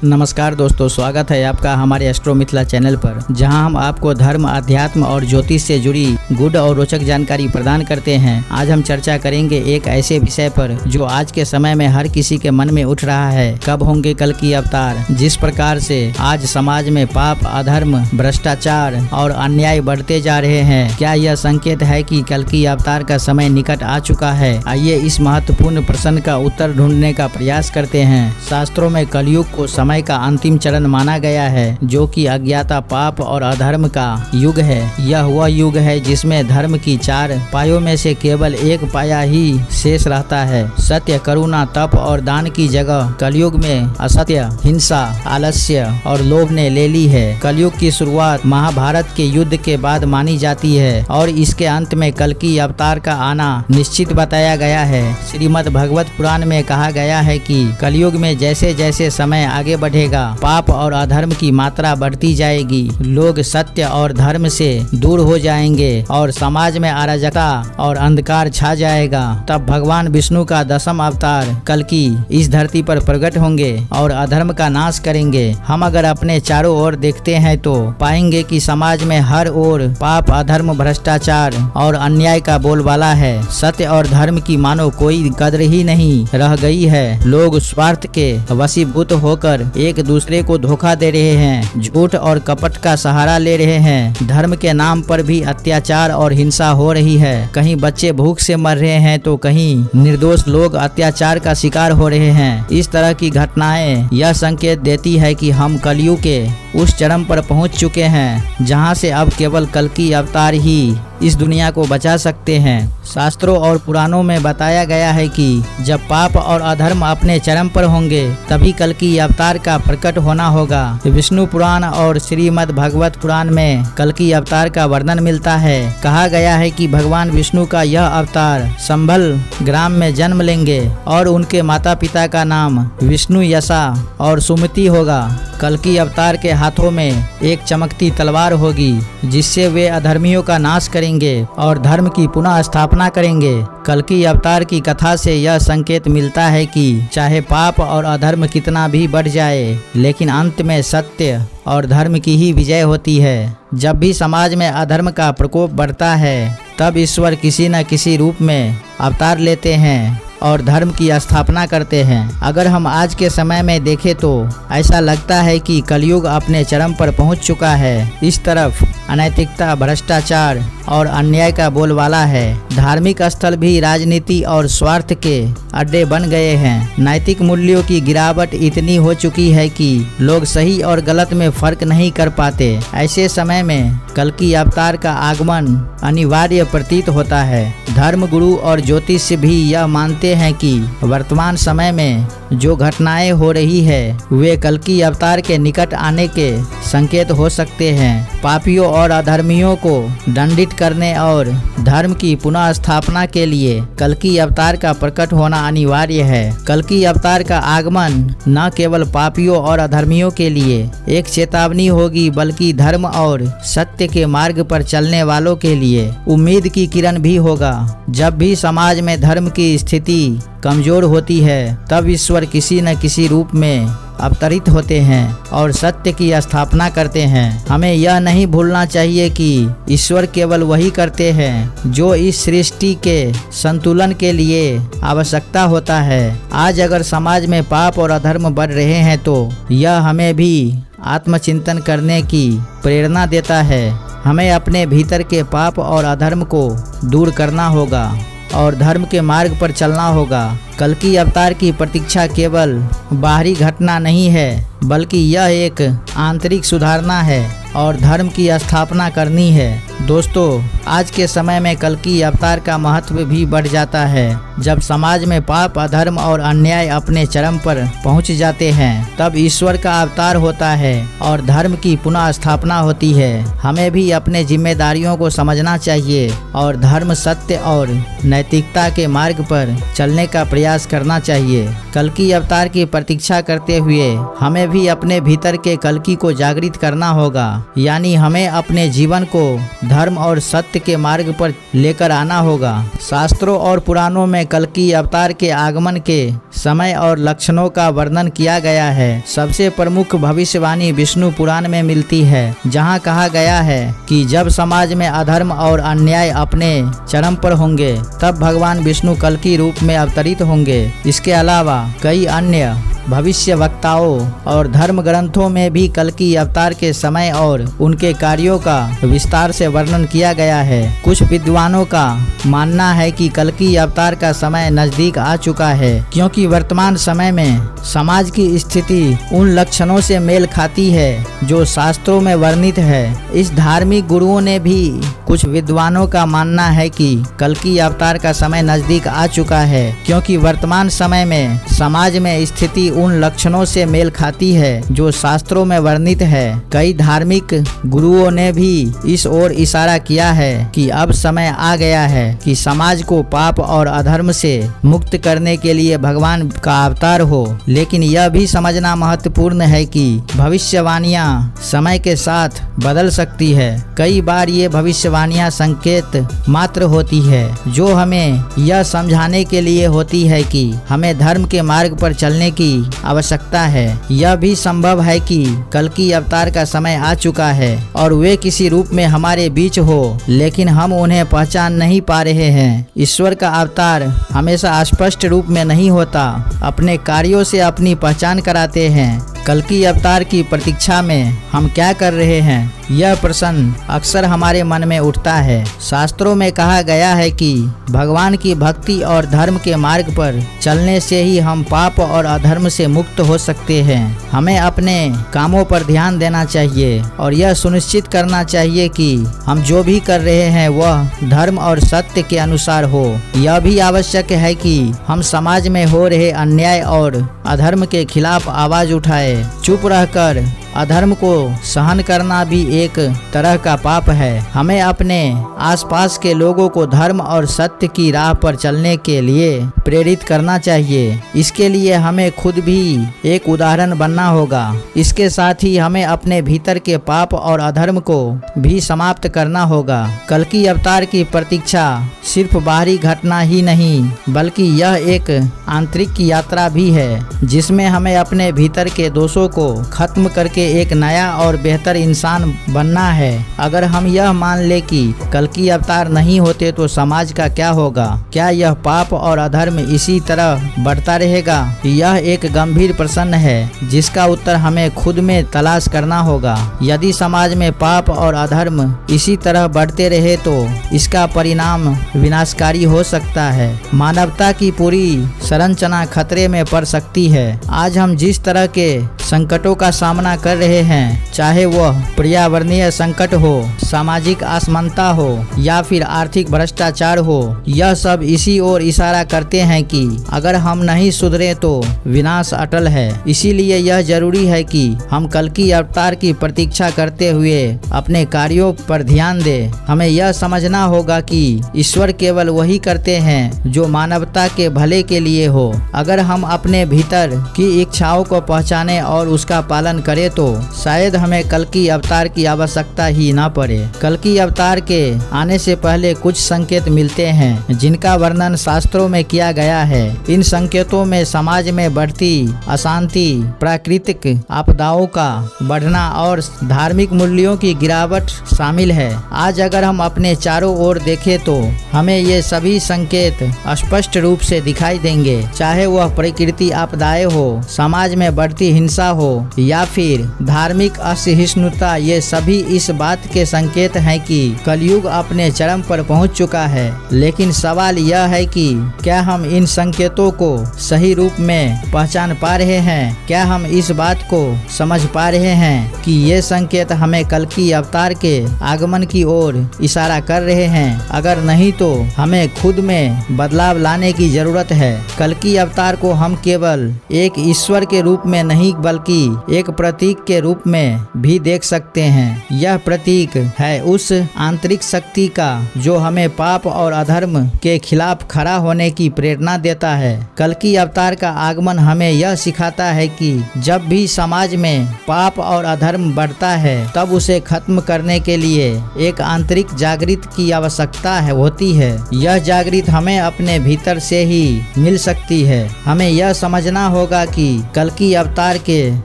नमस्कार दोस्तों, स्वागत है आपका हमारे एस्ट्रो मिथिला चैनल पर, जहां हम आपको धर्म, अध्यात्म और ज्योतिष से जुड़ी गुड और रोचक जानकारी प्रदान करते हैं। आज हम चर्चा करेंगे एक ऐसे विषय पर जो आज के समय में हर किसी के मन में उठ रहा है। कब होंगे कल की अवतार? जिस प्रकार से आज समाज में पाप, अधर्म, भ्रष्टाचार और अन्याय बढ़ते जा रहे हैं, क्या यह संकेत है कि कल की अवतार का समय निकट आ चुका है? आइए इस महत्वपूर्ण प्रश्न का उत्तर ढूंढने का प्रयास करते हैं। शास्त्रों में कलयुग को समय का अंतिम चरण माना गया है, जो कि अज्ञाता, पाप और अधर्म का युग है। यह वह युग है जिसमें धर्म की चार पायों में से केवल एक पाया ही शेष रहता है। सत्य, करुणा, तप और दान की जगह कलयुग में असत्य, हिंसा, आलस्य और लोभ ने ले ली है। कलयुग की शुरुआत महाभारत के युद्ध के बाद मानी जाती है और इसके अंत में कल की अवतार का आना निश्चित बताया गया है। श्रीमद् भगवत पुराण में कहा गया है कि कलयुग में जैसे जैसे समय आगे बढ़ेगा, पाप और अधर्म की मात्रा बढ़ती जाएगी। लोग सत्य और धर्म से दूर हो जाएंगे और समाज में अराजकता और अंधकार छा जाएगा। तब भगवान विष्णु का 10वां अवतार कल्कि इस धरती पर प्रकट होंगे और अधर्म का नाश करेंगे। हम अगर अपने चारों ओर देखते हैं तो पाएंगे कि समाज में हर ओर पाप, अधर्म, भ्रष्टाचार और अन्याय का बोलबाला है। सत्य और धर्म की मानो कोई कद्र ही नहीं रह गई है। लोग स्वार्थ के वशीभूत होकर एक दूसरे को धोखा दे रहे हैं, झूठ और कपट का सहारा ले रहे हैं। धर्म के नाम पर भी अत्याचार और हिंसा हो रही है। कहीं बच्चे भूख से मर रहे हैं तो कहीं निर्दोष लोग अत्याचार का शिकार हो रहे हैं। इस तरह की घटनाएं यह संकेत देती है कि हम कलयुग के उस चरम पर पहुंच चुके हैं, जहां से अब केवल कल की अवतार ही इस दुनिया को बचा सकते हैं। शास्त्रों और पुराणों में बताया गया है कि जब पाप और अधर्म अपने चरम पर होंगे, तभी कल की अवतार का प्रकट होना होगा। विष्णु पुराण और श्रीमद् भगवत पुराण में कल की अवतार का वर्णन मिलता है। कहा गया है कि भगवान विष्णु का यह अवतार संभल ग्राम में जन्म लेंगे और उनके माता पिता का नाम विष्णु, यशा और सुमति होगा। कल की अवतार के हाथों में एक चमकती तलवार होगी, जिससे वे अधर्मियों का नाश करेंगे और धर्म की पुनः स्थापना करेंगे। कल की अवतार की कथा से यह संकेत मिलता है कि चाहे पाप और अधर्म कितना भी बढ़ जाए, लेकिन अंत में सत्य और धर्म की ही विजय होती है। जब भी समाज में अधर्म का प्रकोप बढ़ता है, तब ईश्वर किसी न किसी रूप में अवतार लेते हैं और धर्म की स्थापना करते हैं। अगर हम आज के समय में देखें तो ऐसा लगता है कि कलयुग अपने चरम पर पहुंच चुका है। इस तरफ अनैतिकता, भ्रष्टाचार और अन्याय का बोलबाला है। धार्मिक स्थल भी राजनीति और स्वार्थ के अड्डे बन गए हैं। नैतिक मूल्यों की गिरावट इतनी हो चुकी है कि लोग सही और गलत में फर्क नहीं कर पाते। ऐसे समय में कल की अवतार का आगमन अनिवार्य प्रतीत होता है। धर्म गुरु और ज्योतिष भी यह मानते हैं कि वर्तमान समय में जो घटनाएं हो रही है, वे कल की अवतार के निकट आने के संकेत हो सकते हैं। पापियों और अधर्मियों को दंडित करने और धर्म की पुनः स्थापना के लिए कल की अवतार का प्रकट होना अनिवार्य है। कल की अवतार का आगमन न केवल पापियों और अधर्मियों के लिए एक चेतावनी होगी, बल्कि धर्म और सत्य के मार्ग पर चलने वालों के लिए उम्मीद की किरण भी होगा। जब भी समाज में धर्म की स्थिति कमजोर होती है, तब ईश्वर किसी न किसी रूप में अवतरित होते हैं और सत्य की स्थापना करते हैं। हमें यह नहीं भूलना चाहिए कि ईश्वर केवल वही करते हैं जो इस सृष्टि के संतुलन के लिए आवश्यकता होता है। आज अगर समाज में पाप और अधर्म बढ़ रहे हैं, तो यह हमें भी आत्मचिंतन करने की प्रेरणा देता है। हमें अपने भीतर के पाप और अधर्म को दूर करना होगा और धर्म के मार्ग पर चलना होगा। कल की अवतार की प्रतीक्षा केवल बाहरी घटना नहीं है, बल्कि यह एक आंतरिक सुधारना है और धर्म की स्थापना करनी है। दोस्तों, आज के समय में कल की अवतार का महत्व भी बढ़ जाता है। जब समाज में पाप, अधर्म और अन्याय अपने चरम पर पहुंच जाते हैं, तब ईश्वर का अवतार होता है और धर्म की पुनः स्थापना होती है। हमें भी अपने जिम्मेदारियों को समझना चाहिए और धर्म, सत्य और नैतिकता के मार्ग पर चलने का प्रयास करना चाहिए। कल्कि अवतार की प्रतीक्षा करते हुए हमें भी अपने भीतर के कल्कि को जागृत करना होगा, यानी हमें अपने जीवन को धर्म और सत्य के मार्ग पर लेकर आना होगा। शास्त्रों और पुराणों में कल्कि अवतार के आगमन के समय और लक्षणों का वर्णन किया गया है। सबसे प्रमुख भविष्यवाणी विष्णु पुराण में मिलती है, जहां कहा गया है कि जब समाज में अधर्म और अन्याय अपने चरम पर होंगे तब भगवान विष्णु कल्कि रूप में अवतरित होंगे। इसके अलावा कई अन्य भविष्य वक्ताओं और धर्म ग्रंथों में भी कल्कि अवतार के समय और उनके कार्यों का विस्तार से वर्णन किया गया है। कुछ विद्वानों का मानना है कि कल्कि अवतार का समय नजदीक आ चुका है, क्योंकि वर्तमान समय में समाज की स्थिति उन लक्षणों से मेल खाती है जो शास्त्रों में वर्णित है। इस धार्मिक गुरुओं ने भी कुछ विद्वानों का मानना है कि कल्कि अवतार का समय नजदीक आ चुका है, क्योंकि वर्तमान समय में समाज में स्थिति उन लक्षणों से मेल खाती है जो शास्त्रों में वर्णित है। कई धार्मिक गुरुओं ने भी इस ओर इशारा किया है कि अब समय आ गया है कि समाज को पाप और अधर्म से मुक्त करने के लिए भगवान का अवतार हो। लेकिन यह भी समझना महत्वपूर्ण है कि भविष्यवाणियां समय के साथ बदल सकती है। कई बार ये भविष्यवाणियां संकेत मात्र होती है, जो हमें यह समझाने के लिए होती है कि हमें धर्म के मार्ग पर चलने की आवश्यकता है। यह भी संभव है कि कल्कि अवतार का समय आ चुका है और वे किसी रूप में हमारे बीच हो, लेकिन हम उन्हें पहचान नहीं पा रहे हैं। ईश्वर का अवतार हमेशा स्पष्ट रूप में नहीं होता, अपने कार्यों से अपनी पहचान कराते हैं। कल्कि अवतार की प्रतीक्षा में हम क्या कर रहे हैं, यह प्रश्न अक्सर हमारे मन में उठता है। शास्त्रों में कहा गया है कि भगवान की भक्ति और धर्म के मार्ग पर चलने से ही हम पाप और अधर्म से मुक्त हो सकते हैं। हमें अपने कामों पर ध्यान देना चाहिए और यह सुनिश्चित करना चाहिए कि हम जो भी कर रहे हैं वह धर्म और सत्य के अनुसार हो। यह भी आवश्यक है कि हम समाज में हो रहे अन्याय और अधर्म के खिलाफ आवाज उठाए। चुप रहकर अधर्म को सहन करना भी एक तरह का पाप है। हमें अपने आसपास के लोगों को धर्म और सत्य की राह पर चलने के लिए प्रेरित करना चाहिए। इसके लिए हमें खुद भी एक उदाहरण बनना होगा। इसके साथ ही हमें अपने भीतर के पाप और अधर्म को भी समाप्त करना होगा। कल्कि अवतार की प्रतीक्षा सिर्फ बाहरी घटना ही नहीं, बल्कि यह एक आंतरिक यात्रा भी है, जिसमें हमें अपने भीतर के दोषों को खत्म करके एक नया और बेहतर इंसान बनना है। अगर हम यह मान ले कि कल्कि अवतार नहीं होते तो समाज का क्या होगा? क्या यह पाप और अधर्म इसी तरह बढ़ता रहेगा? यह एक गंभीर प्रश्न है जिसका उत्तर हमें खुद में तलाश करना होगा। यदि समाज में पाप और अधर्म इसी तरह बढ़ते रहे तो इसका परिणाम विनाशकारी हो सकता है। मानवता की पूरी संरचना खतरे में पड़ सकती है। आज हम जिस तरह के संकटों का सामना कर रहे हैं, चाहे वह पर्यावरणीय संकट हो, सामाजिक असमानता हो या फिर आर्थिक भ्रष्टाचार हो, यह सब इसी ओर इशारा करते हैं कि अगर हम नहीं सुधरे तो विनाश अटल है। इसीलिए यह जरूरी है कि हम कल्कि अवतार की प्रतीक्षा करते हुए अपने कार्यों पर ध्यान दें। हमें यह समझना होगा कि ईश्वर केवल वही करते हैं जो मानवता के भले के लिए हो। अगर हम अपने भीतर की इच्छाओं को पहचाने और उसका पालन करें तो शायद हमें कल्कि अवतार की आवश्यकता ही न पड़े। कल्कि अवतार के आने से पहले कुछ संकेत मिलते हैं जिनका वर्णन शास्त्रों में किया गया है। इन संकेतों में समाज में बढ़ती अशांति, प्राकृतिक आपदाओं का बढ़ना और धार्मिक मूल्यों की गिरावट शामिल है। आज अगर हम अपने चारों ओर देखें तो हमें ये सभी संकेत स्पष्ट रूप से दिखाई देंगे, चाहे वह प्रकृति आपदाएं हो, समाज में बढ़ती हिंसा हो या फिर धार्मिक असहिष्णुता। ये सभी इस बात के संकेत हैं कि कलयुग अपने चरम पर पहुंच चुका है। लेकिन सवाल यह है कि क्या हम इन संकेतों को सही रूप में पहचान पा रहे हैं? क्या हम इस बात को समझ पा रहे हैं कि ये संकेत हमें कल्कि अवतार के आगमन की ओर इशारा कर रहे हैं? अगर नहीं तो हमें खुद में बदलाव लाने की जरूरत है। कल्कि अवतार को हम केवल एक ईश्वर के रूप में नहीं बल्कि एक प्रतीक के रूप में भी देख सकते हैं। यह प्रतीक है उस आंतरिक शक्ति का जो हमें पाप और अधर्म के खिलाफ खड़ा होने की प्रेरणा देता है। कल्कि अवतार का आगमन हमें यह सिखाता है कि जब भी समाज में पाप और अधर्म बढ़ता है तब उसे खत्म करने के लिए एक आंतरिक जागृत की आवश्यकता होती है। यह जागृत हमें अपने भीतर से ही मिल सकती है। हमें यह समझना होगा कि कल्कि अवतार के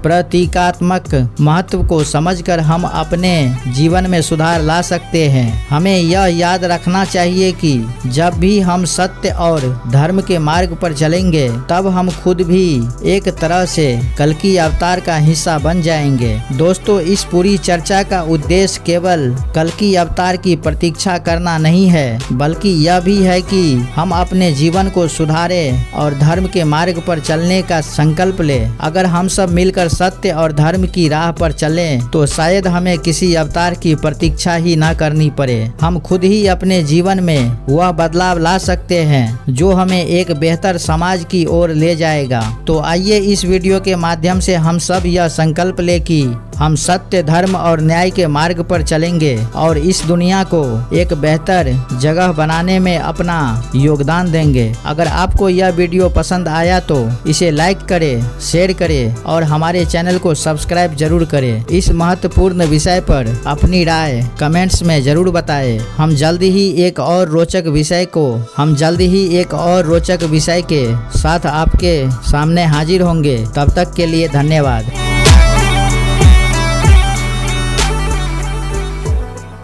प्रतीकात्मक महत्व को समझकर हम अपने जीवन में सुधार ला सकते हैं। हमें यह याद रखना चाहिए कि जब भी हम सत्य और धर्म के मार्ग पर चलेंगे तब हम खुद भी एक तरह से कल्कि अवतार का हिस्सा बन जाएंगे। दोस्तों, इस पूरी चर्चा का उद्देश्य केवल कल्कि अवतार की प्रतीक्षा करना नहीं है, बल्कि यह भी है कि हम अपने जीवन को सुधारें और धर्म के मार्ग पर चलने का संकल्प लें। अगर हम सब मिलकर सत्य और धर्म की राह पर चलें तो शायद हमें किसी अवतार की प्रतीक्षा ही ना करनी पड़े। हम खुद ही अपने जीवन में वह बदलाव ला सकते हैं जो हमें एक बेहतर समाज की ओर ले जाएगा। तो आइए इस वीडियो के माध्यम से हम सब यह संकल्प ले कि हम सत्य, धर्म और न्याय के मार्ग पर चलेंगे और इस दुनिया को एक बेहतर जगह बनाने में अपना योगदान देंगे। अगर आपको यह वीडियो पसंद आया तो इसे लाइक करें, शेयर करें और हमारे चैनल को सब्सक्राइब जरूर करें। इस महत्वपूर्ण विषय पर अपनी राय कमेंट्स में जरूर बताएं। हम जल्दी ही एक और रोचक विषय के साथ आपके सामने हाजिर होंगे। तब तक के लिए धन्यवाद।